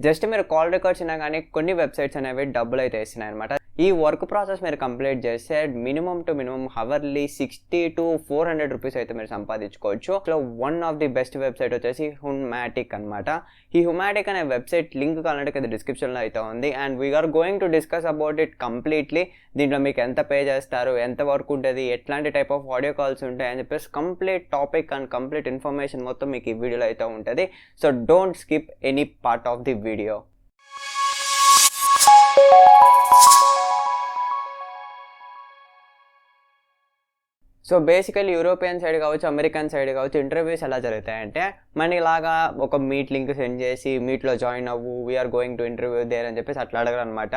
Just మీరు call records అయినా కానీ కొన్ని వెబ్సైట్స్ అనేవి డబ్బులు అయితే ఇస్తున్నాయి అనమాట. ఈ వర్క్ ప్రాసెస్ మీరు కంప్లీట్ చేస్తే minimum to minimum hourly 60 to 400 rupees అయితే మీరు సంపాదించుకోవచ్చు. So one of the best website వచ్చేసి హ్యూమాటిక్ అనమాట. ఈ హ్యూమాటిక్ అనే వెబ్సైట్ లింక్ కావాలంటే కింద డిస్క్రిప్షన్లో అయితే ఉంది. And we are going to discuss about it completely. దీంట్లో మీకు ఎంత పే చేస్తారు, ఎంత వర్క్ ఉంటుంది, ఎట్లాంటి టైప్ ఆఫ్ ఆడియో కాల్స్ ఉంటాయి అని చెప్పేసి complete topic and complete information మొత్తం మీకు ఈ వీడియోలో అయితే ఉంటుంది. So don't skip any part of the video. So basically European side కావచ్చు, అమెరికన్ సైడ్ కావచ్చు, ఇంటర్వ్యూస్ ఎలా జరుగుతాయంటే మనలాగా ఒక మీట్ లింక్ సెండ్ చేసి మీట్లో జాయిన్ అవ్వు, we are going to interview there అని చెప్పేసి అట్లా అడగరు అనమాట.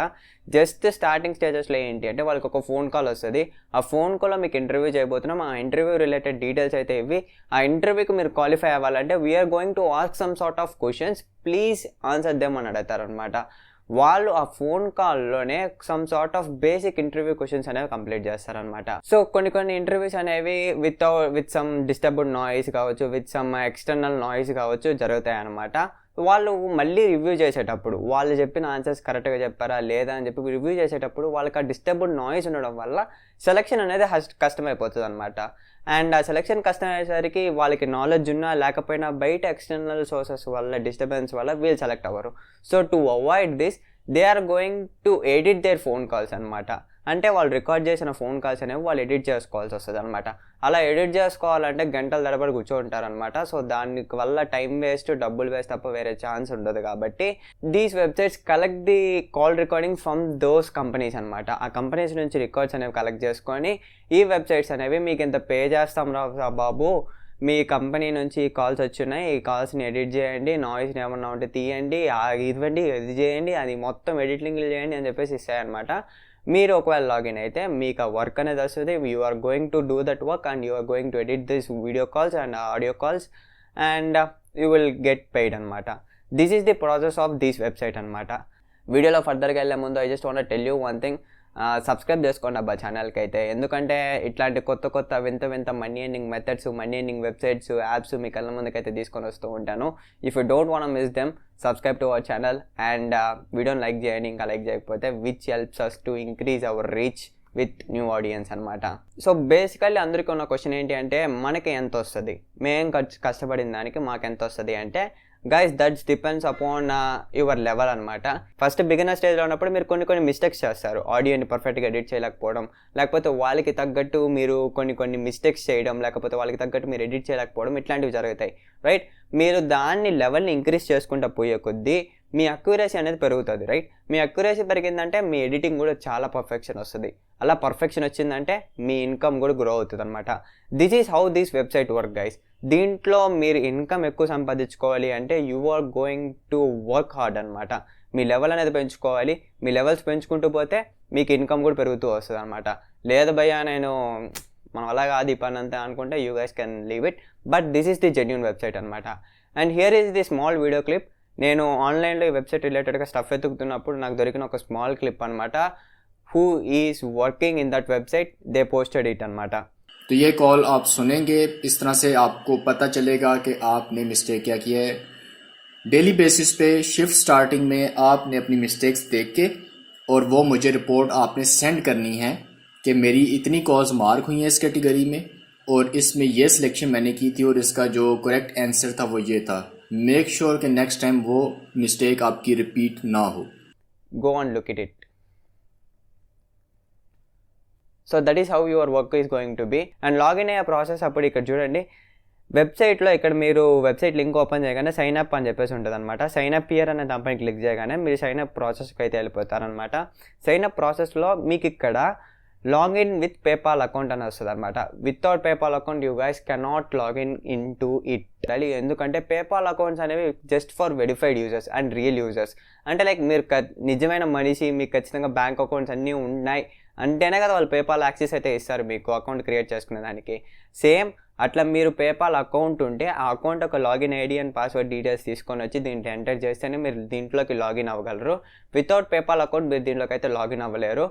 జస్ట్ స్టార్టింగ్ స్టేజెస్లో ఏంటి అంటే వాళ్ళకి ఒక ఫోన్ కాల్ వస్తుంది. ఆ ఫోన్ కాల్లో మీకు ఇంటర్వ్యూ చేయబోతున్నాం, ఆ ఇంటర్వ్యూ రిలేటెడ్ డీటెయిల్స్ అయితే ఇవి. ఆ ఇంటర్వ్యూకి మీరు క్వాలిఫై అవ్వాలంటే we're going to ask some sort of questions, please answer them అని అడుగుతారనమాట. వాళ్ళు ఆ ఫోన్ కాల్లోనే some sort of basic interview questions అనేవి కంప్లీట్ చేస్తారనమాట. సో కొన్ని ఇంటర్వ్యూస్ అనేవి విత్ సమ్ డిస్టర్బ్డ్ నాయిస్ కావచ్చు, విత్ సమ్ ఎక్స్టర్నల్ నాయిస్ కావచ్చు జరుగుతాయి అనమాట. వాళ్ళు మళ్ళీ రివ్యూ చేసేటప్పుడు వాళ్ళు చెప్పిన ఆన్సర్స్ కరెక్ట్గా చెప్పారా లేదా అని చెప్పి రివ్యూ చేసేటప్పుడు వాళ్ళకి ఆ డిస్టర్బ్డ్ నాయిస్ ఉండడం వల్ల సెలెక్షన్ అనేది కష్టమైపోతుంది అనమాట. అండ్ ఆ సెలెక్షన్ కష్టమయ్యేసరికి వాళ్ళకి నాలెడ్జ్ ఉన్నా లేకపోయినా బయట ఎక్స్టర్నల్ సోర్సెస్ వల్ల డిస్టర్బెన్స్ వల్ల వీళ్ళు సెలెక్ట్ అవ్వరు. So to avoid this they are going to edit their phone calls అనమాట. అంటే వాళ్ళు రికార్డ్ చేసిన ఫోన్ కాల్స్ అనేవి వాళ్ళు ఎడిట్ చేసుకోవాల్సి వస్తుంది అనమాట. అలా ఎడిట్ చేసుకోవాలంటే గంటల తరబడి కూర్చోంటారనమాట. సో దాని వల్ల టైం వేస్ట్, డబ్బులు వేస్ట్ తప్ప వేరే ఛాన్స్ ఉండదు. కాబట్టి these websites collect the call recording from those companies అనమాట. ఆ కంపెనీస్ నుంచి రికార్డ్స్ అనేవి కలెక్ట్ చేసుకొని ఈ వెబ్సైట్స్ అనేవి మీకు ఇంత పే చేస్తాం రా బాబు, మీ కంపెనీ నుంచి కాల్స్ వచ్చున్నాయి, ఈ కాల్స్ని ఎడిట్ చేయండి, నాయిస్ని ఏమన్నా ఉంటే తీయండి, ఇవ్వండి, ఇది చేయండి, అది మొత్తం ఎడిటింగ్లు చేయండి అని చెప్పేసి ఇస్తాయన్నమాట. మీరు ఒకవేళ లాగిన్ అయితే మీకు ఆ వర్క్ అనేది వస్తుంది. You are going to do that work and you are going to edit this video calls and audio calls and you will get paid అనమాట. This is the process of this website అనమాట. వీడియోలో ఫర్దర్గా వెళ్ళే ముందు I just want tell you one thing, subscribe చేసుకోండి అబ్బా ఛానల్కి అయితే. ఎందుకంటే ఇట్లాంటి కొత్త వింత money earning methods, money earning websites, apps మీ కళ్ళ ముందుకైతే తీసుకొని వస్తూ ఉంటాను. If you don't want miss them, subscribe to our channel and వీడియోని లైక్ చేయండి. ఇంకా లైక్ చేయకపోతే which helps us to increase our reach with new audience అనమాట. సో బేసికల్లీ అందరికీ ఉన్న క్వశ్చన్ ఏంటి అంటే మనకి ఎంత వస్తుంది, మేము కష్టపడిన దానికి మాకు ఎంత వస్తుంది అంటే guys that's depends upon your level అనమాట. ఫస్ట్ బిగినర్ స్టేజ్లో ఉన్నప్పుడు మీరు కొన్ని మిస్టేక్స్ చేస్తారు, ఆడియోని పర్ఫెక్ట్గా ఎడిట్ చేయలేకపోవడం, లేకపోతే వాళ్ళకి తగ్గట్టు మీరు కొన్ని మిస్టేక్స్ చేయడం, లేకపోతే వాళ్ళకి తగ్గట్టు మీరు ఎడిట్ చేయలేకపోవడం, ఇట్లాంటివి జరుగుతాయి రైట్. మీరు దాన్ని లెవెల్ని ఇంక్రీజ్ చేసుకుంటూ పోయే కొద్దీ మీ అక్యురసీ అనేది పెరుగుతుంది రైట్. మీ అక్యురసీ పెరిగిందంటే మీ ఎడిటింగ్ కూడా చాలా పర్ఫెక్షన్ వస్తుంది. అలా పర్ఫెక్షన్ వచ్చిందంటే మీ ఇన్కమ్ కూడా గ్రో అవుతుంది అనమాట. This is how this website work guys. దీంట్లో మీరు ఇన్కమ్ ఎక్కువ సంపాదించుకోవాలి అంటే you are going to work hard అనమాట. మీ లెవెల్ అనేది పెంచుకోవాలి. మీ లెవెల్స్ పెంచుకుంటూ పోతే మీకు ఇన్కమ్ కూడా పెరుగుతూ వస్తుంది అనమాట. లేదు భయ్యా మనం అలా కాదు ఈ పని అంతా అనుకుంటే you guys can leave it. But this is the genuine website అనమాట. And here is the small video clip. నేను ఆన్లైన్లో ఈ వెబ్సైట్ రిలేటెడ్గా స్టఫ్ ఎత్తుకుతున్నప్పుడు నాకు దొరికిన ఒక స్మాల్ క్లిప్ అనమాట. Who is working in that website, they posted it అనమాట. तो ये कॉल आप सुनेंगे, इस तरह से आपको पता चलेगा कि आपने मिस्टेक क्या किया है. डेली बेसिस पे शिफ्ट स्टार्टिंग में आपने अपनी मिस्टेक्स देख के और वो मुझे रिपोर्ट आपने सेंड करनी है कि मेरी इतनी कॉल्स मार्क हुई हैं इस कैटेगरी में और इसमें ये सिलेक्शन मैंने की थी और इसका जो करेक्ट आंसर था वो ये था. मेक श्योर कि नेक्स्ट टाइम वो मिस्टेक आपकी रिपीट ना हो. Go and look at it. So that is how your work is going to be. And login అయ్యే ప్రాసెస్ అప్పుడు ఇక్కడ చూడండి, వెబ్సైట్లో ఇక్కడ మీరు వెబ్సైట్ లింక్ ఓపెన్ చేయగానే సైన్ అప్ అని చెప్పేసి ఉంటుంది అనమాట. సైన్ అప్ హియర్ అనే దానిపైన క్లిక్ చేయగానే మీరు సైన్ అప్ ప్రాసెస్కి అయితే వెళ్ళిపోతారనమాట. సైన్ అప్ ప్రాసెస్లో మీకు ఇక్కడ లాగిన్ విత్ పేపాల్ అకౌంట్ అని వస్తుంది అనమాట. Without PayPal account you guys cannot login in to it. ఎందుకంటే పేపాల్ అకౌంట్స్ అనేవి just for verified users and real users. అంటే లైక్ మీరు నిజమైన మనిషి, మీకు ఖచ్చితంగా బ్యాంక్ అకౌంట్స్ అన్నీ ఉన్నాయి అంటేనే కదా వాళ్ళు పేపాల్ యాక్సెస్ అయితే ఇస్తారు మీకు అకౌంట్ క్రియేట్ చేసుకునే దానికి. సేమ్ అట్లా మీరు పేపాల్ అకౌంట్ ఉంటే ఆ అకౌంట్ ఒక login ID and password details తీసుకొని వచ్చి దీంట్లో ఎంటర్ చేస్తేనే మీరు దీంట్లోకి లాగిన్ అవ్వగలరు. వితౌట్ పేపాల్ అకౌంట్ మీరు దీంట్లోకి అయితే లాగిన్ అవ్వలేరు.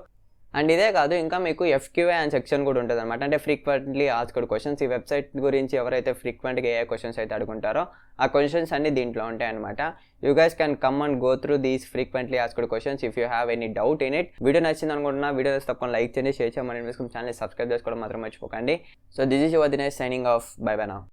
అండ్ ఇదే కాదు, ఇంకా మీకు FQA అండ్ సెక్షన్ కూడా ఉంటుంది అనమాట. అంటే ఫ్రీక్వెంట్లీ ఆస్క్డ్ క్వశ్చన్స్. ఈ వెబ్సైట్ గురించి ఎవరైతే ఫ్రీక్వెంట్గా ఏ క్వశ్చన్స్ అయితే అడుగుంటారో ఆ క్వశ్చన్స్ అన్ని దీంట్లో ఉంటాయి అనమాట. You guys can come and go through these frequently asked questions if you have any doubt in it. Video నచ్చింది అనుకుంటున్నా. వీడియో తప్పకుండా లైక్ చేయండి, షేర్ చేయమని ఛానల్ సబ్స్క్రైబ్ చేసుకోవడం మాత్రం మర్చిపోకండి. So this is your Dinesh signing off. By by now.